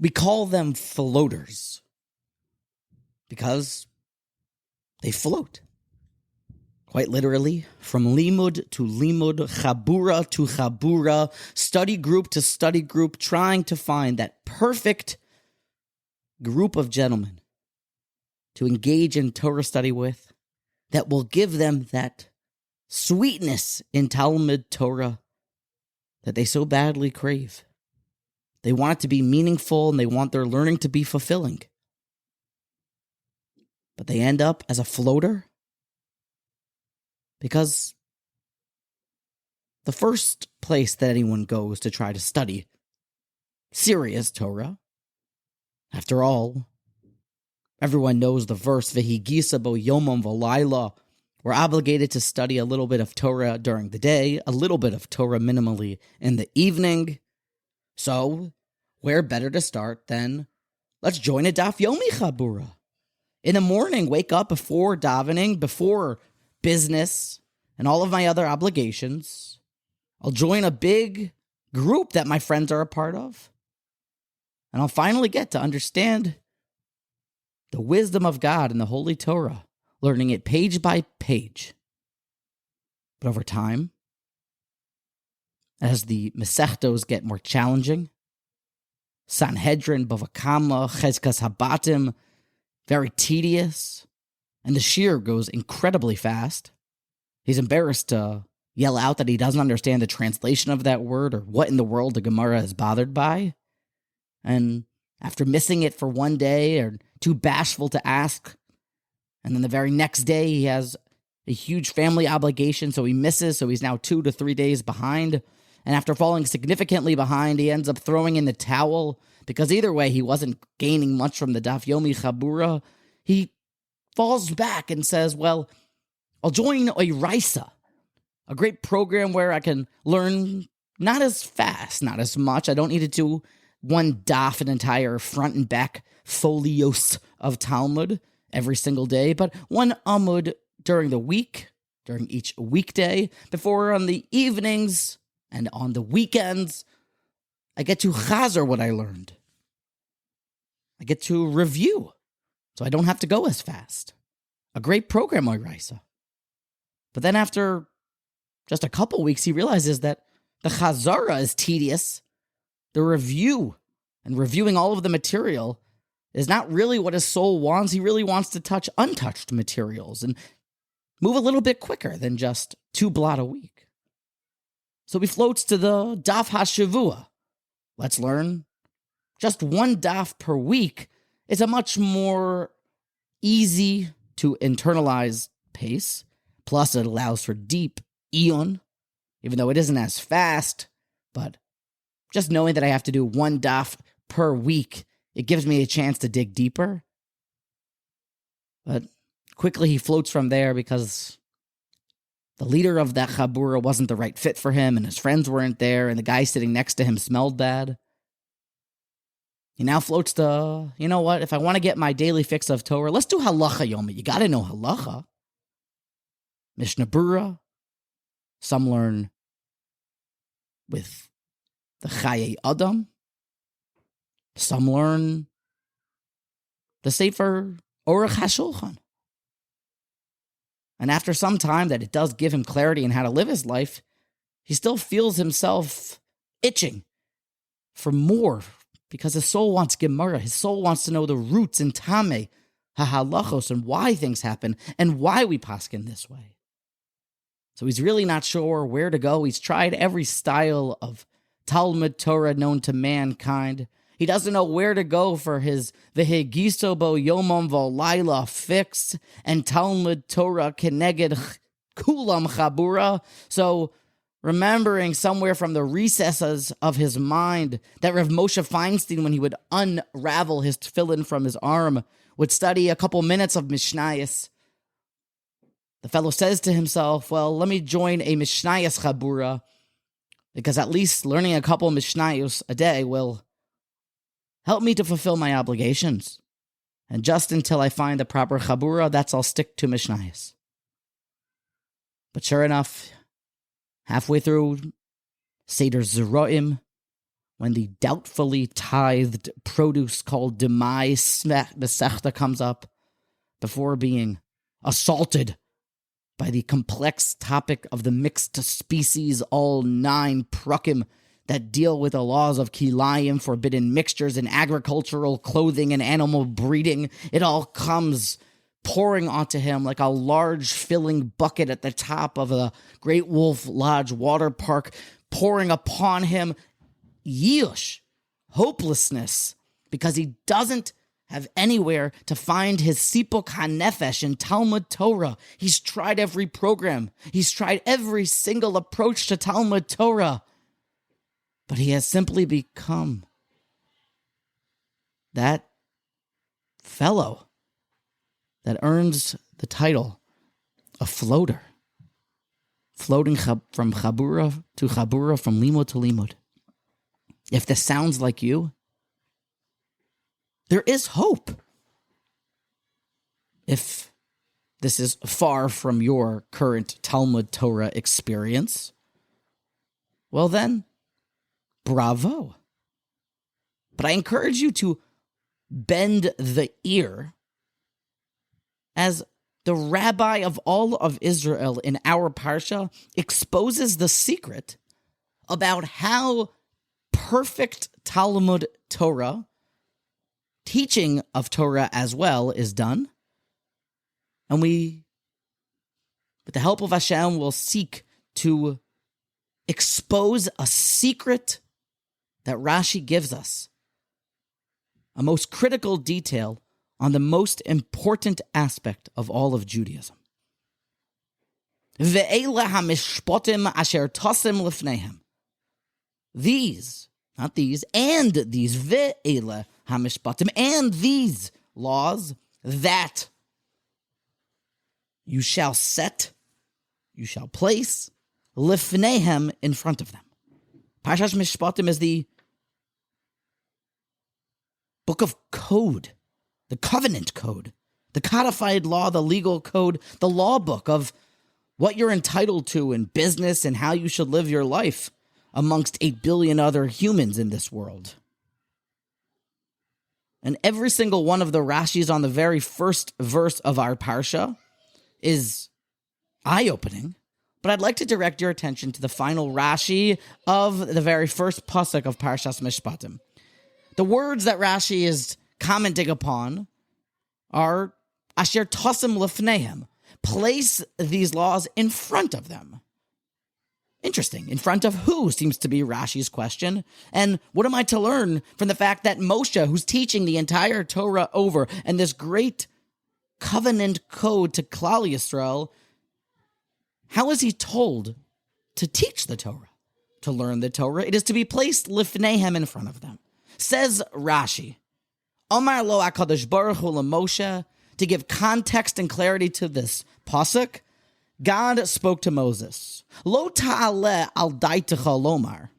We call them floaters because they float. Quite literally, from limud to limud, chabura to chabura, study group to study group, trying to find that perfect group of gentlemen to engage in Torah study with that will give them that sweetness in Talmud Torah that they so badly crave. They want it to be meaningful and they want their learning to be fulfilling. But they end up as a floater because the first place that anyone goes to try to study serious Torah, after all, everyone knows the verse, V'higisa bo yomam v'layla. We're obligated to study a little bit of Torah during the day, a little bit of Torah minimally in the evening. So, where better to start than let's join a Daf Yomi Chabura. In the morning, wake up before davening, before business, and all of my other obligations. I'll join a big group that my friends are a part of. And I'll finally get to understand the wisdom of God in the Holy Torah, learning it page by page. But over time, as the Masechtos get more challenging, Sanhedrin, Bava Kama, Chezkas Habatim, very tedious, and the shir goes incredibly fast. He's embarrassed to yell out that he doesn't understand the translation of that word or what in the world the Gemara is bothered by. And after missing it for one day or too bashful to ask, and then the very next day he has a huge family obligation, so he misses, so he's now 2 to 3 days behind. And after falling significantly behind, he ends up throwing in the towel because either way he wasn't gaining much from the Daf Yomi Chabura. He falls back and says, well, I'll join Oiraisa, a great program where I can learn not as fast, not as much. I don't need to do one daf, an entire front and back folios of Talmud every single day, but one amud during the week, during each weekday, before on the evenings and on the weekends, I get to chazer what I learned. I get to review, so I don't have to go as fast. A great program, Oiraisa. But then after just a couple weeks, he realizes that the chazara is tedious. The review and reviewing all of the material is not really what his soul wants. He really wants to touch untouched materials and move a little bit quicker than just 2 blot a week. So he floats to the Daf HaShavua. Let's learn just 1 daf per week is a much more easy to internalize pace. Plus, it allows for deep eon, even though it isn't as fast. But just knowing that I have to do 1 daf per week, it gives me a chance to dig deeper. But quickly he floats from there because the leader of that chabura wasn't the right fit for him, and his friends weren't there, and the guy sitting next to him smelled bad. He now floats to, you know what, if I want to get my daily fix of Torah, let's do halacha yomi. You got to know halacha. Mishnah Berurah. Some learn with the Chaye Adam. Some learn the Sefer Orach HaShulchan. And after some time that it does give him clarity in how to live his life, he still feels himself itching for more because his soul wants Gemara. His soul wants to know the roots and Tameh, HaHalachos, and why things happen and why we paskin this way. So he's really not sure where to go. He's tried every style of Talmud Torah known to mankind. He doesn't know where to go for his V'higiso bo yomam v'layla fix and Talmud Torah keneged kulam chabura. So remembering somewhere from the recesses of his mind that Rav Moshe Feinstein, when he would unravel his tefillin from his arm, would study a couple minutes of Mishnayas. The fellow says to himself, well, let me join a Mishnayas chabura, because at least learning a couple Mishnayos a day will help me to fulfill my obligations. And just until I find the proper chabura, I'll stick to Mishnayos. But sure enough, halfway through Seder Zeroim, when the doubtfully tithed produce called Demai Mesechta comes up, before being assaulted by the complex topic of the mixed species, all 9 prukim that deal with the laws of kilayim, forbidden mixtures in agricultural, clothing, and animal breeding. It all comes pouring onto him like a large filling bucket at the top of a Great Wolf Lodge water park, pouring upon him yush, hopelessness, because he doesn't have anywhere to find his sipuk hanefesh in Talmud Torah. He's tried every program. He's tried every single approach to Talmud Torah. But he has simply become that fellow that earns the title of floater. Floating from Chabura to Chabura, from Limud to Limud. If this sounds like you, there is hope. If this is far from your current Talmud Torah experience, well then, bravo. But I encourage you to bend the ear as the rabbi of all of Israel in our parsha exposes the secret about how perfect Talmud Torah, teaching of Torah as well, is done. And we, with the help of Hashem, will seek to expose a secret that Rashi gives us, a most critical detail on the most important aspect of all of Judaism. Ve'ela ha-mishpatim asher tasim lifneihem. These, not these, and these, ve'ela ha-mishpatim, and these laws that you shall set, you shall place, lifneihem, in front of them. Parshas Mishpatim is the book of code, the covenant code, the codified law, the legal code, the law book of what you're entitled to in business and how you should live your life amongst 8 billion other humans in this world. And every single one of the Rashis on the very first verse of our parsha is eye-opening, but I'd like to direct your attention to the final Rashi of the very first pasuk of Parshas Mishpatim. The words that Rashi is commenting upon are asher tasim lefneihem. Place these laws in front of them. Interesting. In front of who seems to be Rashi's question. And what am I to learn from the fact that Moshe, who's teaching the entire Torah over, and this great covenant code to Klal Yisrael, how is he told to teach the Torah, to learn the Torah? It is to be placed lifneihem, in front of them. Says Rashi, Omar lo HaKadosh Baruch Hu LaMoshe, to give context and clarity to this pasuk, God spoke to Moses, Lo ta'aleh al daitecha lomar,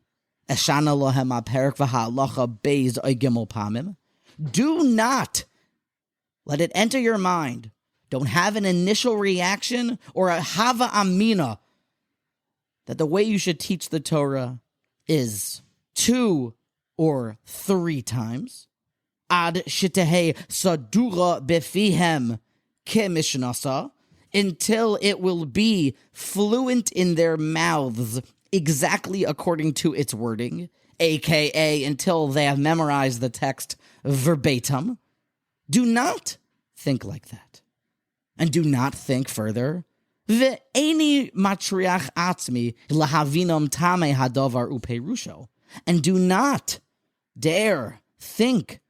eshana lohem ha'perek v'ha'alacha beis oigimel pamim. Do not let it enter your mind. Don't have an initial reaction or a hava amina that the way you should teach the Torah is 2 or 3 times. Ad shitehei sadura befihem kemishnasa, until it will be fluent in their mouths exactly according to its wording, aka until they have memorized the text verbatim. Do not think like that. And do not think further. Ve'eni matriach atzmi lahavinam tame hadavar uperusho. And do not dare think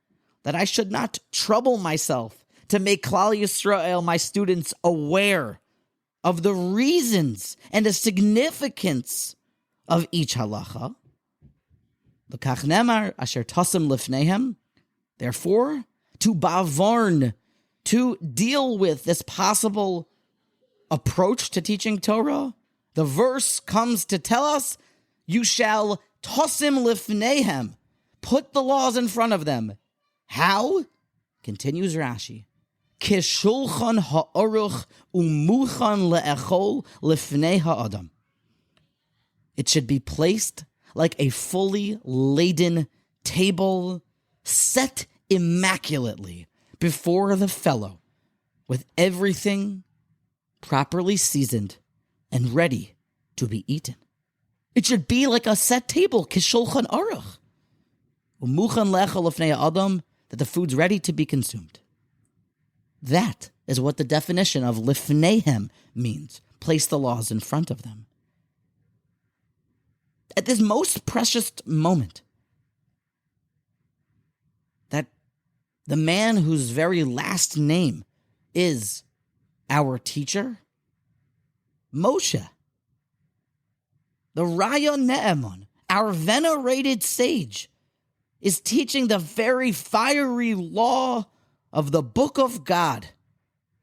that I should not trouble myself to make Klal Yisrael, my students, aware of the reasons and the significance of each halacha. L'kach nemar asher tasim lifneihem. Therefore, to bavarn, to deal with this possible approach to teaching Torah, the verse comes to tell us, you shall tasim lifneihem, put the laws in front of them. How? Continues Rashi. Kishulchan ha'aruch umuchan le'echol lifnei ha'adam. It should be placed like a fully laden table set immaculately before the fellow with everything properly seasoned and ready to be eaten. It should be like a set table, kishulchan aruch, umuchan lechel lefnei adam, that the food's ready to be consumed. That is what the definition of lifneihem means. Place the laws in front of them. At this most precious moment, that the man whose very last name is our teacher, Moshe, the Raya Ne'eman, our venerated sage, is teaching the very fiery law of the book of God.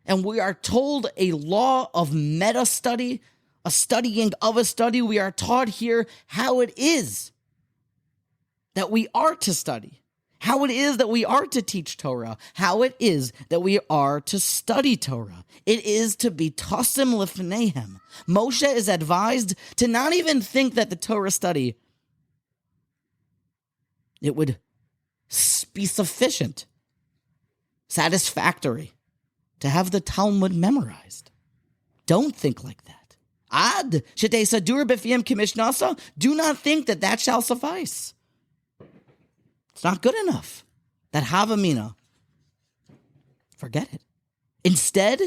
And we are told a law of meta study, a studying of a study. We are taught here how it is that we are to study, how it is that we are to teach Torah, how it is that we are to study Torah. It is to be tosim lifneihem. Moshe is advised to not even think that the Torah study, it would be sufficient, satisfactory, to have the Talmud memorized. Don't think like that. Ad shetei sadur b'fiyem kimishnasa. Do not think that that shall suffice. It's not good enough. That havamina, forget it. Instead,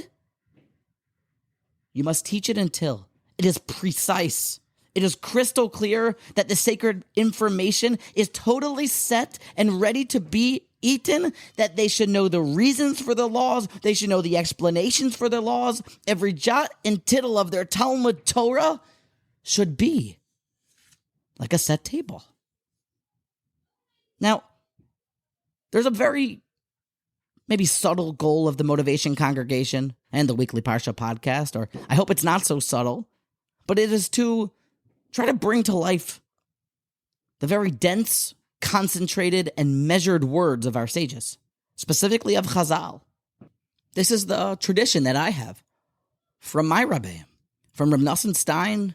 you must teach it until it is precise. It is crystal clear that the sacred information is totally set and ready to be eaten, that they should know the reasons for the laws, they should know the explanations for the laws. Every jot and tittle of their Talmud Torah should be like a set table. Now, there's a very maybe subtle goal of the Motivation Congregation and the weekly Parsha podcast, or I hope it's not so subtle, but it is to try to bring to life the very dense, concentrated, and measured words of our sages, specifically of Chazal. This is the tradition that I have from my Rebbeim, from Rav Nosson Stein,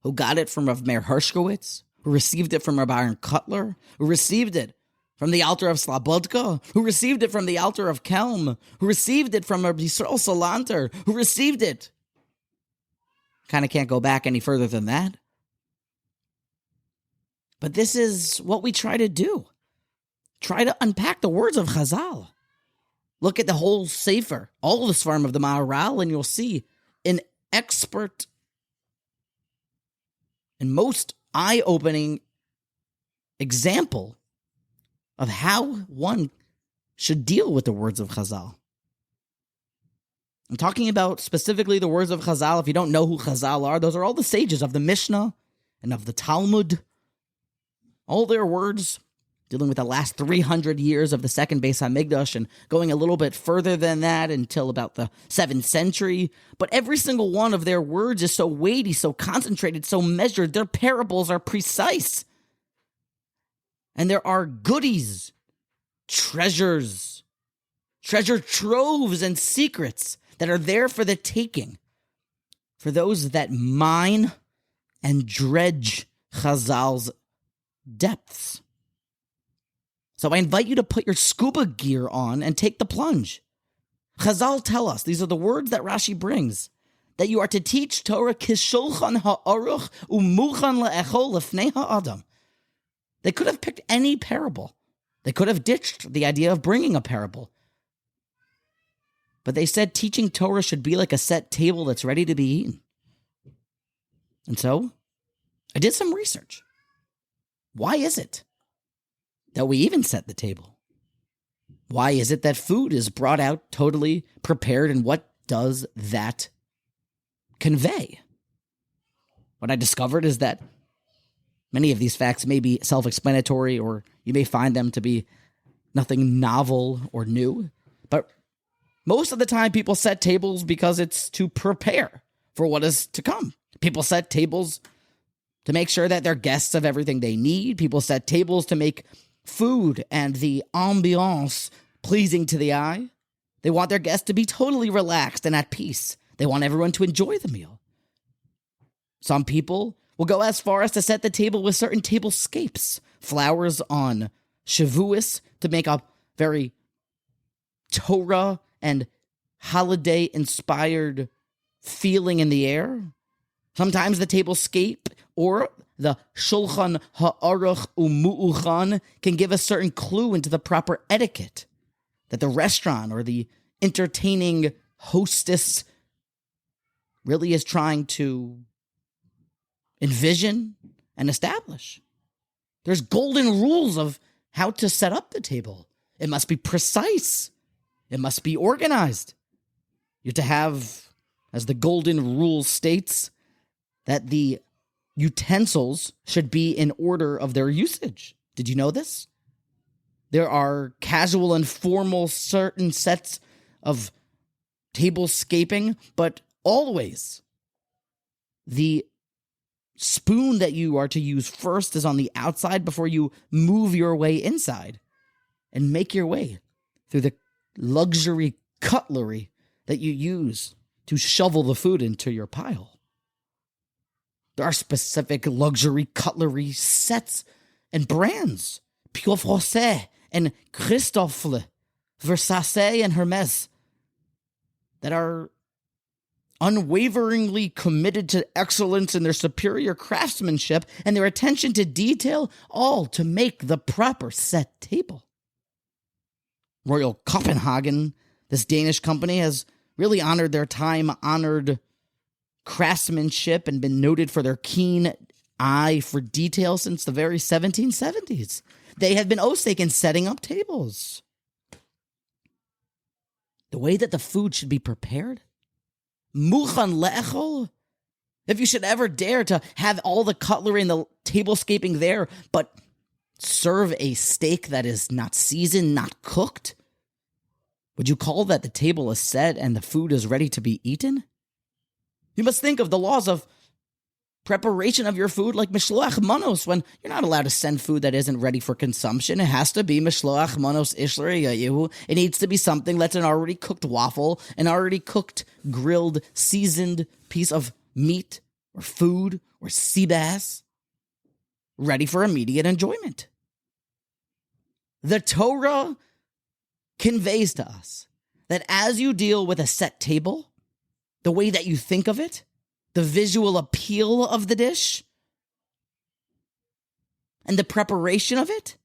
who got it from Rav Meir Hershkowitz, who received it from Rav Aaron Kotler, who received it from the altar of Slobodka, who received it from the altar of Kelm, who received it from Rav Yisrael Salanter, who received it. Kind of can't go back any further than that. But this is what we try to do. Try to unpack the words of Chazal. Look at the whole Sefer, all the Sfarim of the Maharal, and you'll see an expert and most eye-opening example of how one should deal with the words of Chazal. I'm talking about specifically the words of Chazal. If you don't know who Chazal are, those are all the sages of the Mishnah and of the Talmud. All their words dealing with the last 300 years of the second Beis HaMikdash and going a little bit further than that until about the 7th century. But every single one of their words is so weighty, so concentrated, so measured. Their parables are precise. And there are goodies, treasure troves and secrets that are there for the taking, for those that mine and dredge Chazal's depths. So I invite you to put your scuba gear on and take the plunge. Chazal tell us, these are the words that Rashi brings, that you are to teach Torah kishulchan ha'aruch umuchan le'echol lefnei ha'adam. They could have picked any parable. They could have ditched the idea of bringing a parable. But they said teaching Torah should be like a set table that's ready to be eaten. And so I did some research. Why is it that we even set the table? Why is it that food is brought out totally prepared, and what does that convey? What I discovered is that many of these facts may be self-explanatory, or you may find them to be nothing novel or new. But most of the time, people set tables because it's to prepare for what is to come. People set tables to make sure that their guests have everything they need. People set tables to make food and the ambiance pleasing to the eye. They want their guests to be totally relaxed and at peace. They want everyone to enjoy the meal. Some people will go as far as to set the table with certain tablescapes, flowers on Shavuos to make a very Torah and holiday-inspired feeling in the air. Sometimes the tablescape or the Shulchan Ha'aruch Umu'uchan can give a certain clue into the proper etiquette that the restaurant or the entertaining hostess really is trying to envision and establish. There's golden rules of how to set up the table. It must be precise. It must be organized. You're to have, as the golden rule states, that the utensils should be in order of their usage. Did you know this? There are casual and formal certain sets of tablescaping, but always the spoon that you are to use first is on the outside before you move your way inside and make your way through the luxury cutlery that you use to shovel the food into your pile. There are specific luxury cutlery sets and brands. Pure Français and Christofle, Versace and Hermes, that are unwaveringly committed to excellence in their superior craftsmanship and their attention to detail, all to make the proper set table. Royal Copenhagen, this Danish company, has really honored their time-honored craftsmanship and been noted for their keen eye for detail since the very 1770s. They have been ostek in setting up tables. The way that the food should be prepared, muchan le'echol. If you should ever dare to have all the cutlery and the tablescaping there, but serve a steak that is not seasoned, not cooked, would you call that the table is set and the food is ready to be eaten? You must think of the laws of preparation of your food like mishloach manos, when you're not allowed to send food that isn't ready for consumption. It has to be mishloach manos ishler yayu. It needs to be something that's an already cooked waffle, an already cooked, grilled, seasoned piece of meat or food or sea bass, ready for immediate enjoyment. The Torah conveys to us that as you deal with a set table, the way that you think of it, the visual appeal of the dish, and the preparation of it,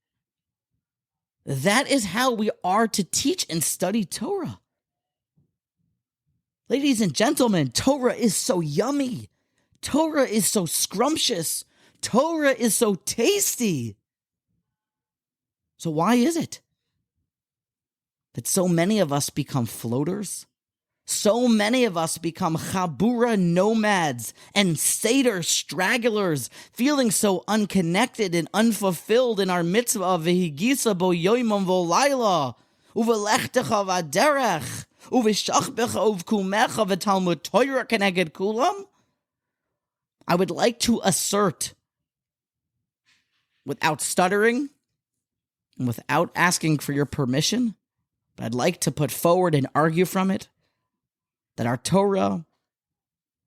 that is how we are to teach and study Torah. Ladies and gentlemen, Torah is so yummy. Torah is so scrumptious. Torah is so tasty. So why is it that so many of us become floaters? So many of us become chabura nomads and seder stragglers, feeling so unconnected and unfulfilled in our mitzvah of v'higisa bo yoimam v'layla, u'v'lechtecha v'aderech, u'v'shachbecha uv'kumecha v'talmud Torah keneged kulam? I would like to assert, without stuttering and without asking for your permission, but I'd like to put forward and argue from it, that our Torah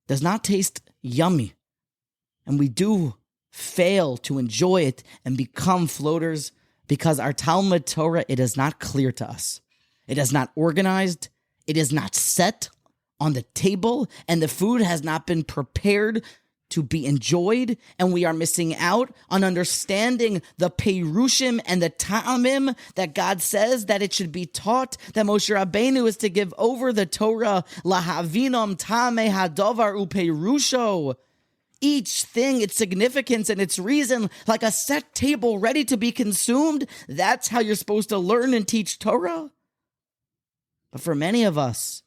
does not taste yummy, and we do fail to enjoy it and become floaters because our Talmud Torah, it is not clear to us. It is not organized. It is not set on the table, and the food has not been prepared to be enjoyed, and we are missing out on understanding the perushim and the ta'amim that God says that it should be taught, that Moshe Rabbeinu is to give over the Torah, lahavinom ta'ameh hadovar uperusho. Each thing, its significance and its reason, like a set table ready to be consumed. That's how you're supposed to learn and teach Torah. But for many of us,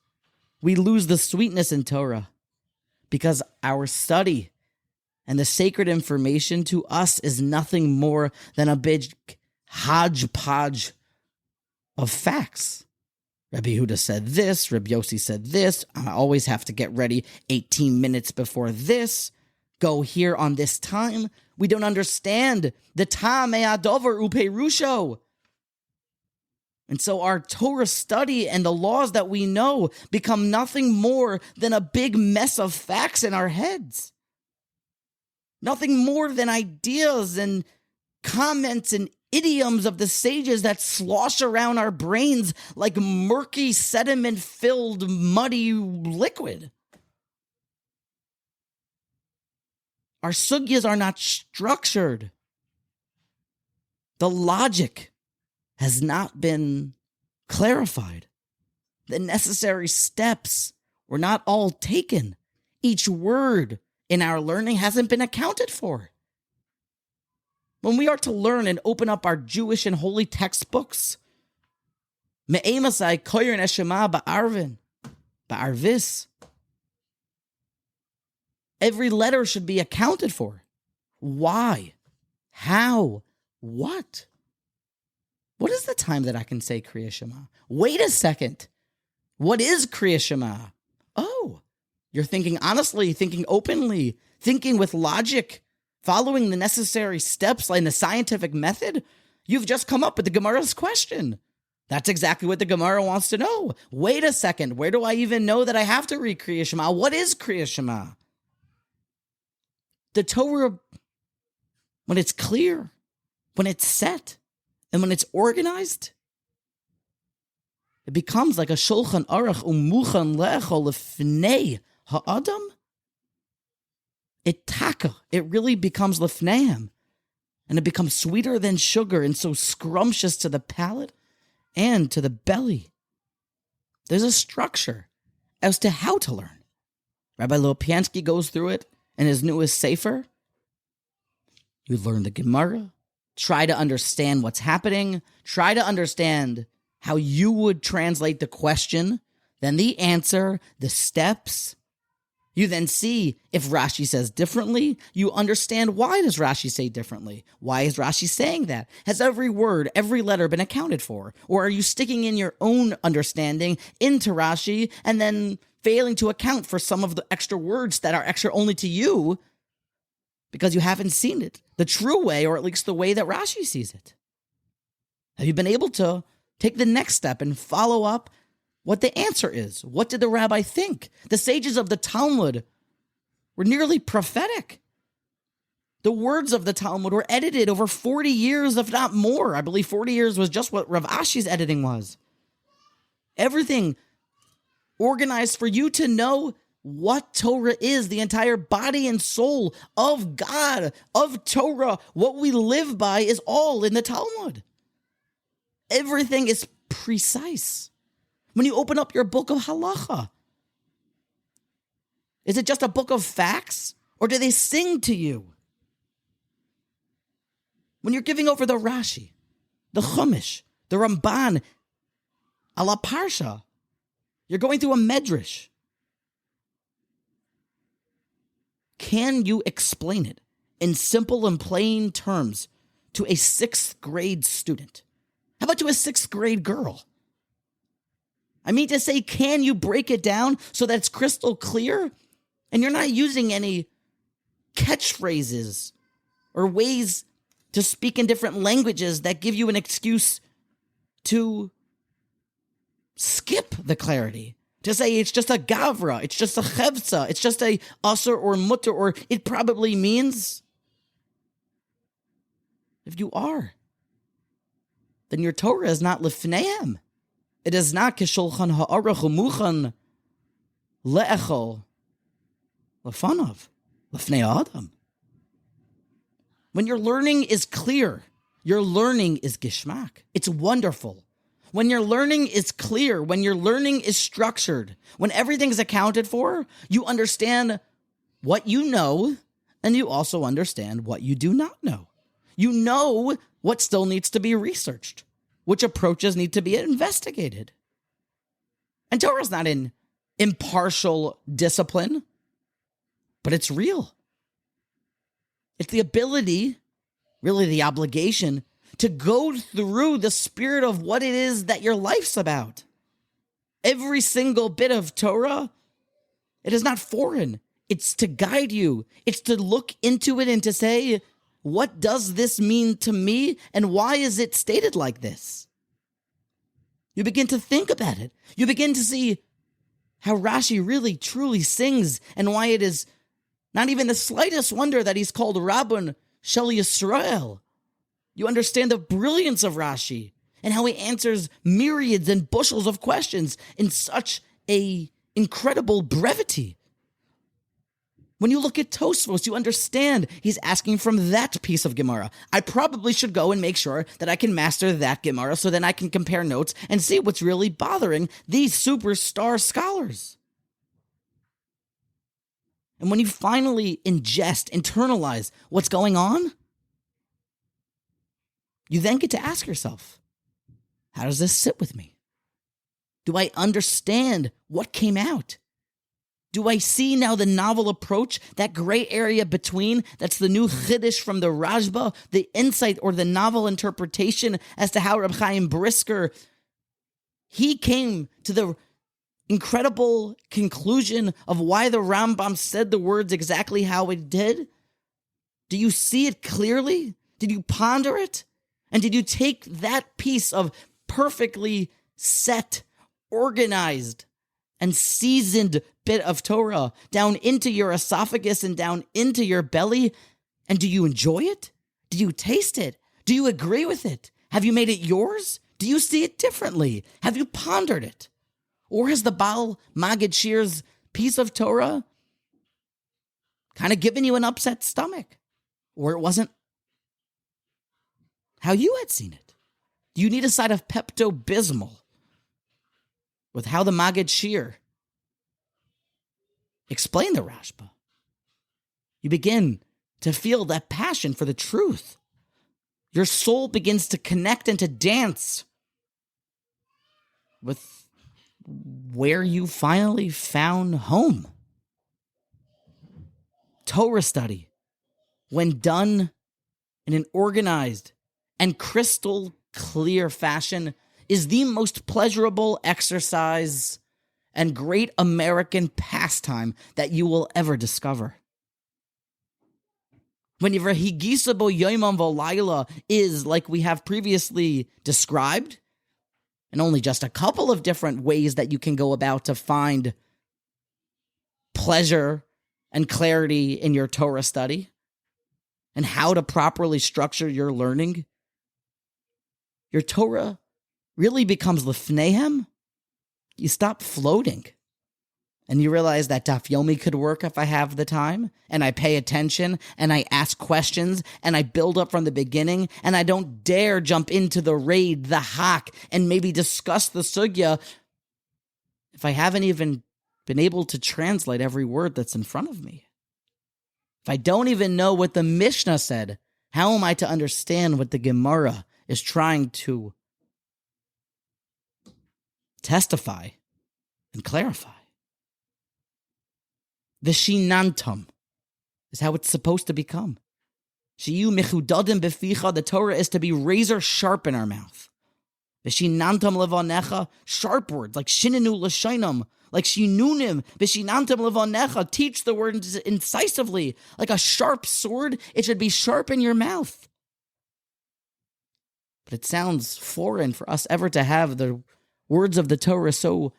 we lose the sweetness in Torah, because our study and the sacred information to us is nothing more than a big hodgepodge of facts. Rabbi Yehuda said this, Rabbi Yossi said this, I always have to get ready 18 minutes before this, go here on this time. We don't understand the ta'amei hadover uperusho. And so our Torah study and the laws that we know become nothing more than a big mess of facts in our heads. Nothing more than ideas and comments and idioms of the sages that slosh around our brains like murky, sediment-filled, muddy liquid. Our sugyas are not structured. The logic has not been clarified. The necessary steps were not all taken. Each word in our learning hasn't been accounted for. When we are to learn and open up our Jewish and holy textbooks, me'emasai koyer neshama ba'arvis, every letter should be accounted for. Why? How? What? What is the time that I can say Kriya Shema? Wait a second. What is Kriya Shema? Oh, you're thinking honestly, thinking openly, thinking with logic, following the necessary steps in the scientific method. You've just come up with the Gemara's question. That's exactly what the Gemara wants to know. Wait a second. Where do I even know that I have to read Kriya Shema? What is Kriya Shema? The Torah, when it's clear, when it's set, and when it's organized, it becomes like a shulchan aruch umuchan le'echol lefnei ha'adam. It really becomes lefneim, and it becomes sweeter than sugar and so scrumptious to the palate and to the belly. There's a structure as to how to learn. Rabbi Lopiansky goes through it in his newest sefer. You learn the Gemara, try to understand what's happening, try to understand how you would translate the question, then the answer, the steps. You then see if Rashi says differently, you understand why does Rashi say differently? Why is Rashi saying that? Has every word, every letter been accounted for? Or are you sticking in your own understanding into Rashi and then failing to account for some of the extra words that are extra only to you because you haven't seen it the true way, or at least the way that Rashi sees it? Have you been able to take the next step and follow up what the answer is? What did the rabbi think? The sages of the Talmud were nearly prophetic. The words of the Talmud were edited over 40 years, if not more. I believe 40 years was just what Rav Ashi's editing was. Everything organized for you to know what Torah is, the entire body and soul of God, of Torah. What we live by is all in the Talmud. Everything is precise. When you open up your book of halacha, is it just a book of facts, or do they sing to you? When you're giving over the Rashi, the Chumash, the Ramban, a la Parsha, you're going through a medrash. Can you explain it in simple and plain terms to a 6th grade student? How about to a 6th grade girl? I mean to say, can you break it down so that it's crystal clear and you're not using any catchphrases or ways to speak in different languages that give you an excuse to skip the clarity? To say it's just a gavra, it's just a chevza, it's just a asur or mutter, or it probably means. If you are, then your Torah is not lefneim. It is not kishulchan ha'aruch umuchan le'echol lefanav lefnei adam. When your learning is clear, your learning is gishmak. It's wonderful. When your learning is clear, when your learning is structured, when everything's accounted for, you understand what you know, and you also understand what you do not know. You know what still needs to be researched, which approaches need to be investigated. And Torah is not an impartial discipline, but it's real. It's the ability, really the obligation, to go through the spirit of what it is that your life's about. Every single bit of Torah, it is not foreign. It's to guide you. It's to look into it and to say, what does this mean to me? And why is it stated like this? You begin to think about it. You begin to see how Rashi really, truly sings and why it is Not even the slightest wonder that he's called Rabbun Shel Yisrael. You understand the brilliance of Rashi and how he answers myriads and bushels of questions in such a incredible brevity. When you look at Tosfos, you understand he's asking from that piece of Gemara. I probably should go and make sure that I can master that Gemara so then I can compare notes and see what's really bothering these superstar scholars. And when you finally ingest, internalize what's going on, you then get to ask yourself, how does this sit with me? Do I understand what came out? Do I see now the novel approach, that gray area between, that's the new chiddush from the Rashba, the insight or the novel interpretation as to how Reb Chaim Brisker, he came to the incredible conclusion of why the Rambam said the words exactly how it did? Do you see it clearly? Did you ponder it? And did you take that piece of perfectly set, organized, and seasoned bit of Torah down into your esophagus and down into your belly? And do you enjoy it? Do you taste it? Do you agree with it? Have you made it yours? Do you see it differently? Have you pondered it? Or has the Baal Magid Shir's piece of Torah kind of given you an upset stomach? Or it wasn't how you had seen it? Do you need a side of Pepto-Bismol with how the Magid Shir explained the Rashba? You begin to feel that passion for the truth. Your soul begins to connect and to dance with where you finally found home. Torah study, when done in an organized and crystal clear fashion, is the most pleasurable exercise and great American pastime that you will ever discover. When Higisa bo Yomam v'Layla is, like we have previously described, and only just a couple of different ways that you can go about to find pleasure and clarity in your Torah study, and how to properly structure your learning, your Torah really becomes lefnehem. You stop floating. And you realize that Daf Yomi could work if I have the time, and I pay attention, and I ask questions, and I build up from the beginning, and I don't dare jump into the raid, the hack, and maybe discuss the sugya if I haven't even been able to translate every word that's in front of me. If I don't even know what the Mishnah said, how am I to understand what the Gemara is trying to testify and clarify? Vishinantam is how it's supposed to become. Shiyu mechudadim beficha, the Torah is to be razor sharp in our mouth. Vishinantam levanecha, sharp words like shinenu l'shainam, like shinunim. Vishinantam levanecha, teach the words incisively, like a sharp sword. It should be sharp in your mouth. But it sounds foreign for us ever to have the words of the Torah so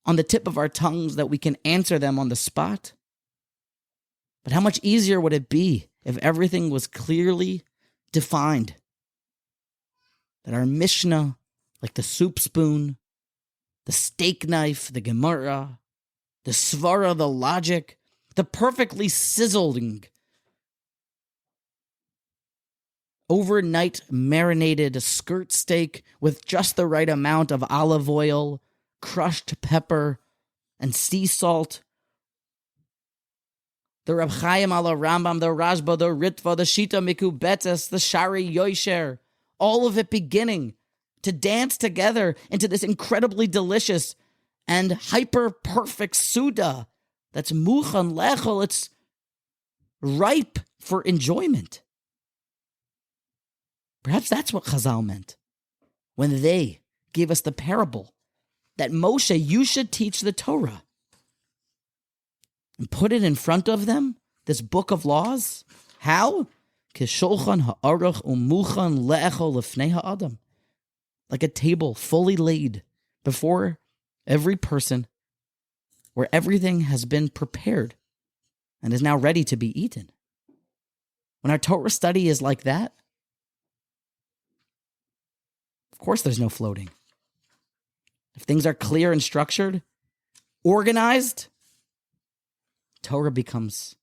on the tip of our tongues that we can answer them on the spot. But how much easier would it be if everything was clearly defined? That our Mishnah, like the soup spoon, the steak knife, the Gemara, the Svara, the logic, the perfectly sizzling, overnight marinated skirt steak with just the right amount of olive oil, crushed pepper, and sea salt. The Reb Chaim ala Rambam, the Rashba, the Ritva, the Shita Mikubetes, the Shari Yosher, all of it beginning to dance together into this incredibly delicious and hyper-perfect Suda that's Muchan Lechel. It's ripe for enjoyment. Perhaps that's what Chazal meant when they gave us the parable that Moshe, you should teach the Torah and put it in front of them, this book of laws. How? Kishulchan ha'aruch umuchan le'echol lefnei ha'adam. Like a table fully laid before every person where everything has been prepared and is now ready to be eaten. When our Torah study is like that, of course there's no floating. If things are clear and structured, organized, Torah becomes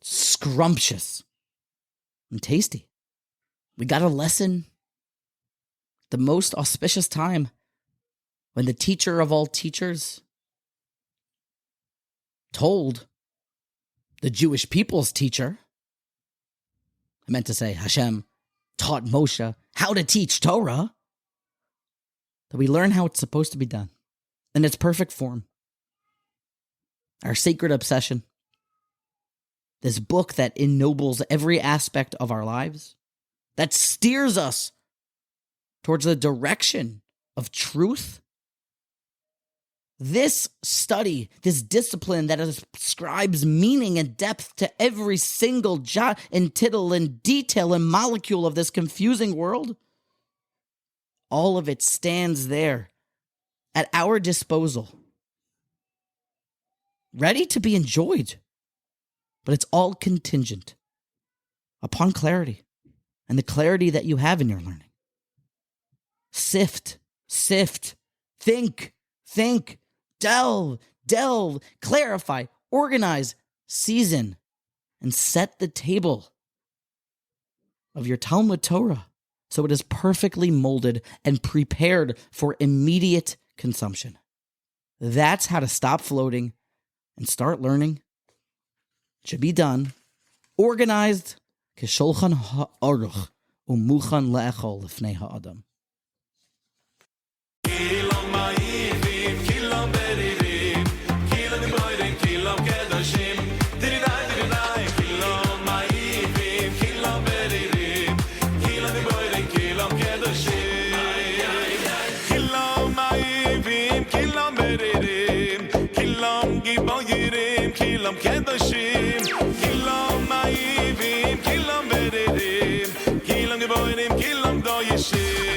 scrumptious and tasty. We got a lesson the most auspicious time when the teacher of all teachers told the Jewish people's teacher, I meant to say Hashem, taught Moshe how to teach Torah, that we learn how it's supposed to be done in its perfect form. Our sacred obsession, this book that ennobles every aspect of our lives, that steers us towards the direction of truth. This study, this discipline that ascribes meaning and depth to every single jot and tittle and detail and molecule of this confusing world, all of it stands there at our disposal, ready to be enjoyed. But it's all contingent upon clarity and the clarity that you have in your learning. Sift, think, delve, clarify, organize, season, and set the table of your Talmud Torah so it is perfectly molded and prepared for immediate consumption. That's how to stop floating and start learning. It should be done, organized, k'sholchan ha'aruch umuchan le'echol lefnei ha'adam. Kilam kedoshim, kilam ma'ivim, kilam bererim, kilam geborim, kilam doyeshim.